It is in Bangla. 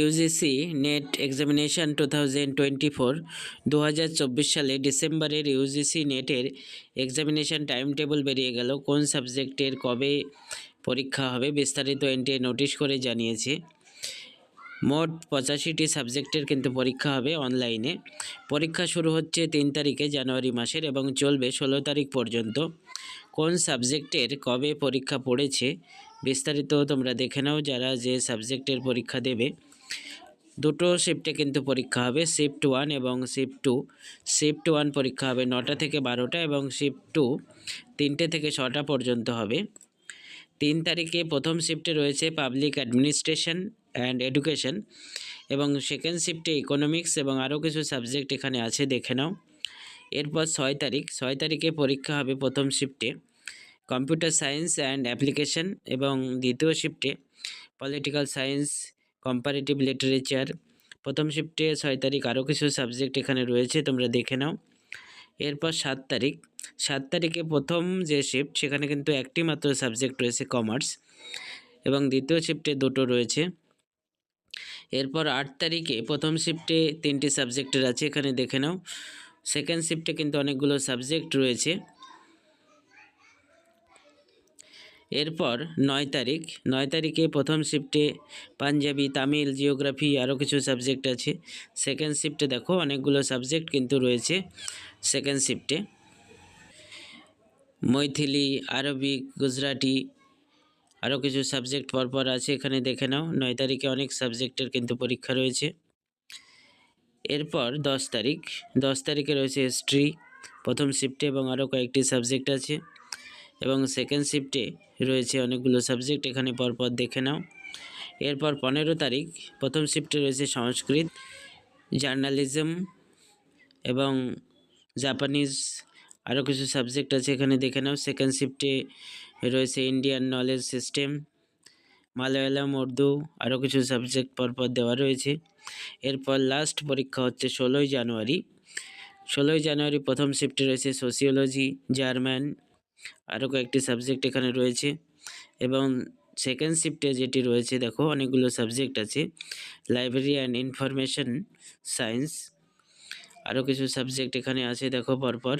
ইউজিসি নেট এক্সামিনেশন 2024 সালে ডিসেম্বরের ইউজিসি নেটের এক্সামিনেশন টাইম টেবিল বেরিয়ে গেল। কোন সাবজেক্টের কবে পরীক্ষা হবে বিস্তারিত এনটিএ নোটিশ করে জানিয়েছে। মোট 85টি সাবজেক্টের কিন্তু পরীক্ষা হবে অনলাইনে। পরীক্ষা শুরু হচ্ছে 3 তারিখে জানুয়ারি মাসের এবং চলবে 16 তারিখ পর্যন্ত। কোন সাবজেক্টের কবে পরীক্ষা পড়েছে বিস্তারিত তোমরা দেখে নাও। যারা যে সাবজেক্টের পরীক্ষা দেবে, দুটো শিফটে কিন্তু পরীক্ষা হবে, শিফট 1 এবং শিফট 2। শিফট 1 পরীক্ষা হবে 9টা থেকে 12টা এবং শিফট 2 3টে থেকে 6টা পর্যন্ত হবে। 3 তারিখে প্রথম শিফটে রয়েছে পাবলিক অ্যাডমিনিস্ট্রেশন অ্যান্ড এডুকেশন এবং সেকেন্ড শিফটে ইকোনমিক্স এবং আরও কিছু সাবজেক্ট এখানে আছে, দেখে নাও। এরপর 6 তারিখে পরীক্ষা হবে প্রথম শিফটে কম্পিউটার সায়েন্স অ্যান্ড অ্যাপ্লিকেশন এবং দ্বিতীয় শিফটে পলিটিক্যাল সায়েন্স কম্পারেটিভ লিটারেচার। প্রথম শিফটে 6 তারিখ আরও কিছু সাবজেক্ট এখানে রয়েছে, তোমরা দেখে নাও। এরপর 7 তারিখে প্রথম যে শিফট সেখানে কিন্তু একটি মাত্র সাবজেক্ট রয়েছে কমার্স এবং দ্বিতীয় শিফটে দুটো রয়েছে। এরপর 8 তারিখে প্রথম শিফটে 3টি সাবজেক্টের আছে, এখানে দেখে নাও। সেকেন্ড শিফটে কিন্তু অনেকগুলো সাবজেক্ট রয়েছে। এরপর 9 তারিখে প্রথম শিফটে পাঞ্জাবি, তামিল, জিওগ্রাফি আরও কিছু সাবজেক্ট আছে। সেকেন্ড শিফটে দেখো অনেকগুলো সাবজেক্ট কিন্তু রয়েছে সেকেন্ড শিফটে, মৈথিলি, আরবিক, গুজরাটি আরও কিছু সাবজেক্ট পরপর আছে, এখানে দেখে নাও। 9 তারিখে অনেক সাবজেক্টের কিন্তু পরীক্ষা রয়েছে। এরপর 10 তারিখে রয়েছে হিস্ট্রি প্রথম শিফটে এবং আরও কয়েকটি সাবজেক্ট আছে এবং সেকেন্ড শিফটে রয়েছে অনেকগুলো সাবজেক্ট, এখানে পরপর দেখে নাও। এরপর 15 তারিখ প্রথম শিফটে রয়েছে সংস্কৃত, জার্নালিজম এবং জাপানিজ আরও কিছু সাবজেক্ট আছে, এখানে দেখে নাও। সেকেন্ড শিফটে রয়েছে Indian knowledge system, Malayalam, Urdu আরও কিছু সাবজেক্ট পরপর দেওয়া রয়েছে। এরপর লাস্ট পরীক্ষা হচ্ছে 16ই জানুয়ারি প্রথম শিফটে রয়েছে সোসিওলজি, জার্মান আরও কয়েকটি সাবজেক্ট এখানে রয়েছে এবং সেকেন্ড শিফটে যেটি রয়েছে দেখো অনেকগুলো সাবজেক্ট আছে, লাইব্রেরি অ্যান্ড ইনফরমেশন সায়েন্স আরও কিছু সাবজেক্ট এখানে আছে দেখো পরপর।